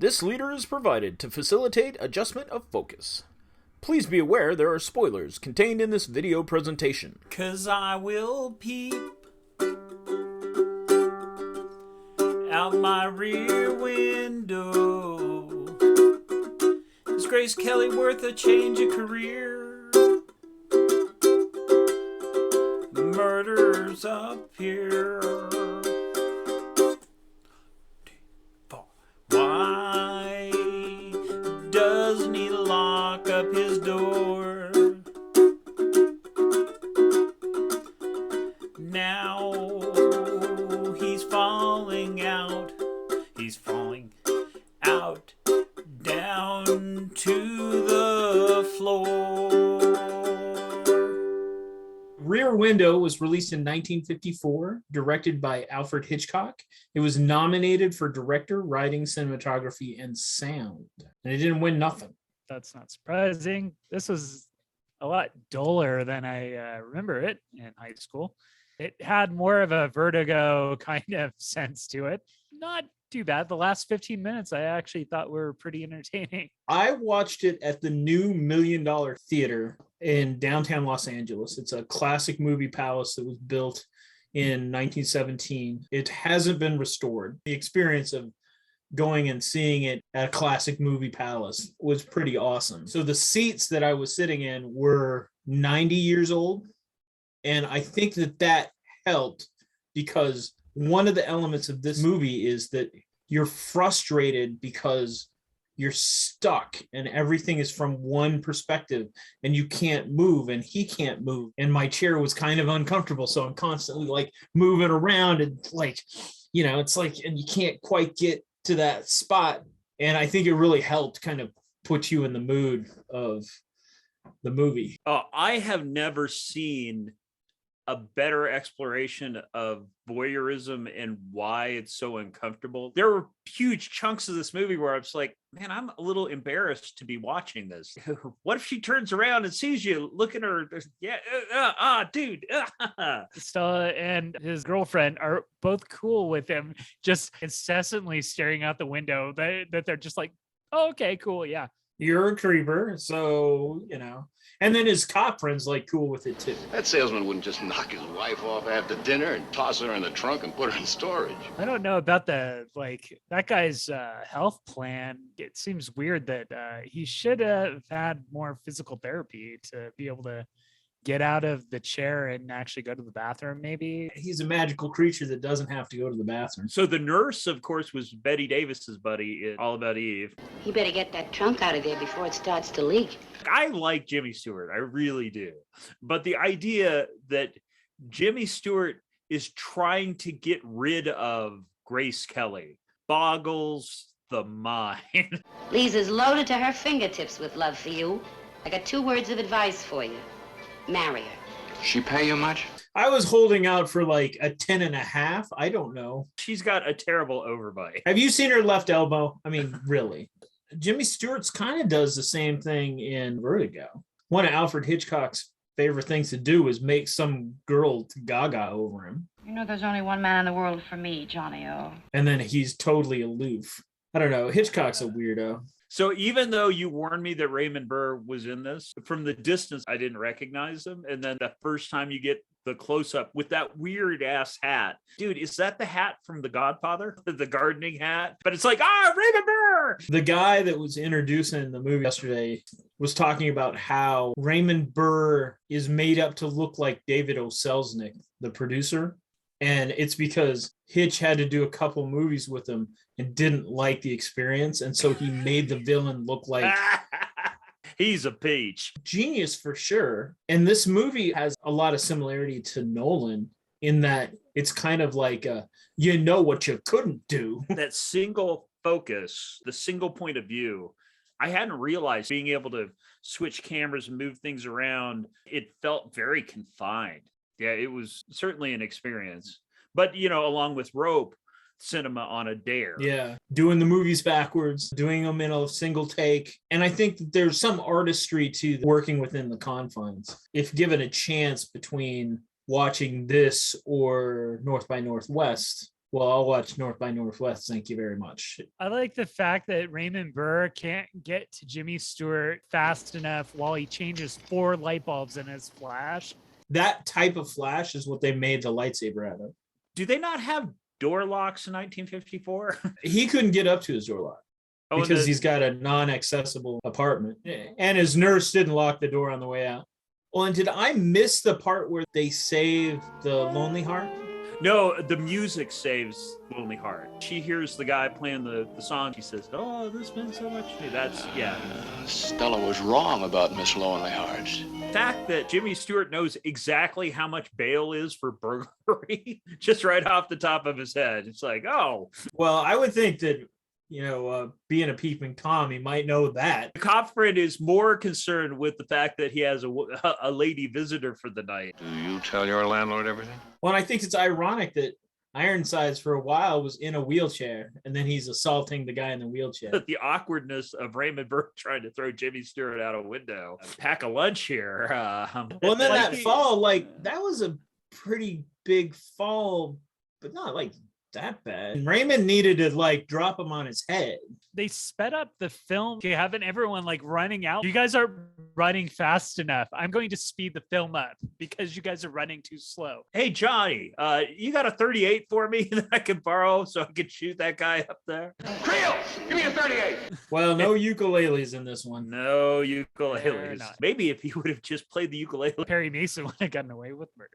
This leader is provided to facilitate adjustment of focus. Please be aware there are spoilers contained in this video presentation. 'Cause I will peep out my rear window. Is Grace Kelly worth a change of career? Murders up here. Why doesn't he lock up his door? Now he's falling out. He's falling out down to the floor. Rear Window was released in 1954, directed by Alfred Hitchcock. It was nominated for director, writing, cinematography, and sound, and it didn't win nothing. That's not surprising. This was a lot duller than I remember it in high school. It had more of a Vertigo kind of sense to it. Not too bad. The last 15 minutes I actually thought were pretty entertaining. I watched it at the new $1 Million Theater in downtown Los Angeles. It's a classic movie palace that was built in 1917. It hasn't been restored. The experience of going and seeing it at a classic movie palace was pretty awesome. So the seats that I was sitting in were 90 years old. And I think that helped because one of the elements of this movie is that you're frustrated because you're stuck and everything is from one perspective and you can't move and he can't move. And my chair was kind of uncomfortable. So I'm constantly like moving around and like, it's like, and you can't quite get to that spot. And I think it really helped kind of put you in the mood of the movie. I have never seen a better exploration of voyeurism and why it's so uncomfortable. There were huge chunks of this movie where I was like, man, I'm a little embarrassed to be watching this. What if she turns around and sees you? Look at her. Yeah, dude. Stella and his girlfriend are both cool with him just incessantly staring out the window. That they're just like, oh, okay, cool, yeah. You're a creeper, so, And then his cop friend's like cool with it too. That salesman wouldn't just knock his wife off after dinner and toss her in the trunk and put her in storage. I don't know about that guy's health plan. It seems weird that he should have had more physical therapy to be able to get out of the chair and actually go to the bathroom, maybe. He's a magical creature that doesn't have to go to the bathroom. So the nurse, of course, was Betty Davis's buddy in All About Eve. You better get that trunk out of there before it starts to leak. I like Jimmy Stewart. I really do. But the idea that Jimmy Stewart is trying to get rid of Grace Kelly boggles the mind. Lisa's loaded to her fingertips with love for you. I got 2 words of advice for you. Marry her. She pay you much? I was holding out for like a 10.5. I don't know. She's got a terrible overbite. Have you seen her left elbow? I mean, really. Jimmy Stewart's kind of does the same thing in Vertigo. One of Alfred Hitchcock's favorite things to do is make some girl gaga over him. You know there's only one man in the world for me, Johnny-O. And then he's totally aloof. I don't know. Hitchcock's a weirdo. So even though you warned me that Raymond Burr was in this, from the distance, I didn't recognize him. And then the first time you get the close-up with that weird ass hat, dude, is that the hat from The Godfather? The gardening hat? But it's like, Raymond Burr! The guy that was introducing the movie yesterday was talking about how Raymond Burr is made up to look like David O. Selznick, the producer. And it's because Hitch had to do a couple movies with him and didn't like the experience. And so he made the villain look like... He's a peach. Genius for sure. And this movie has a lot of similarity to Nolan in that it's kind of like, what you couldn't do. That single focus, the single point of view, I hadn't realized being able to switch cameras and move things around. It felt very confined. Yeah, it was certainly an experience. But, along with Rope, cinema on a dare. Yeah, doing the movies backwards, doing them in a single take. And I think that there's some artistry to working within the confines. If given a chance between watching this or North by Northwest, Well, I'll watch North by Northwest. Thank you very much. I like the fact that Raymond Burr can't get to Jimmy Stewart fast enough while he changes 4 light bulbs in his flash. That type of flash is what they made the lightsaber out of. Do they not have door locks in 1954? He couldn't get up to his door lock Oh, because he's got a non-accessible apartment. And his nurse didn't lock the door on the way out. Well, and did I miss the part where they saved the Lonely Heart? No, the music saves Lonely Heart. She hears the guy playing the song. She says, "Oh, this meant so much to me." That's, yeah. Stella was wrong about Miss Lonely Hearts. The fact that Jimmy Stewart knows exactly how much bail is for burglary, just right off the top of his head. It's like, oh. Well, I would think that, being a peeping Tom, he might know that. The cop friend is more concerned with the fact that he has a lady visitor for the night. Do you tell your landlord everything? Well, and I think it's ironic that Ironsides for a while was in a wheelchair, and then he's assaulting the guy in the wheelchair. The awkwardness of Raymond Burr trying to throw Jimmy Stewart out a window. Pack a lunch here. Well, and then that fall, that was a pretty big fall, but not like that bad. And Raymond needed to drop him on his head. They sped up the film, having everyone running out. You guys are running fast enough. I'm going to speed the film up because you guys are running too slow. Hey, Johnny, you got a 38 for me that I can borrow so I can shoot that guy up there? Creel, give me a 38. Well, no ukuleles in this one. No They're ukuleles. not. Maybe if he would have just played the ukulele. Perry Mason would have gotten away with murder.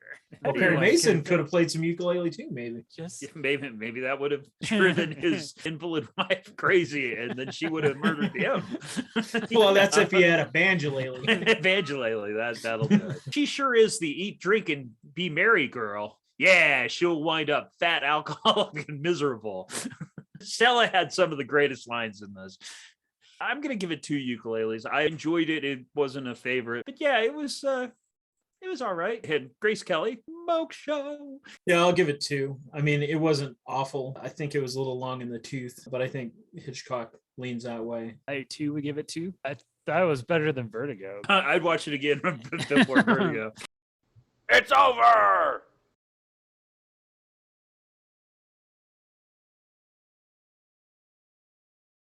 Well, Perry Mason could have played some ukulele too, maybe. Just Yeah, maybe that would have driven his invalid wife crazy, and then she would have murdered him. Well, that's if he had a banjolele. Evangelele, that'll do it. She sure is the eat, drink, and be merry girl. Yeah, she'll wind up fat, alcoholic, and miserable. Stella had some of the greatest lines in this. I'm gonna give it 2 ukuleles. I enjoyed it. It wasn't a favorite, but yeah, it was all right. And Grace Kelly, Smoke Show. Yeah, I'll give it 2. I mean, it wasn't awful. I think it was a little long in the tooth, but I think Hitchcock leans that way. I too would give it 2. I thought it was better than Vertigo. I'd watch it again before Vertigo. It's over.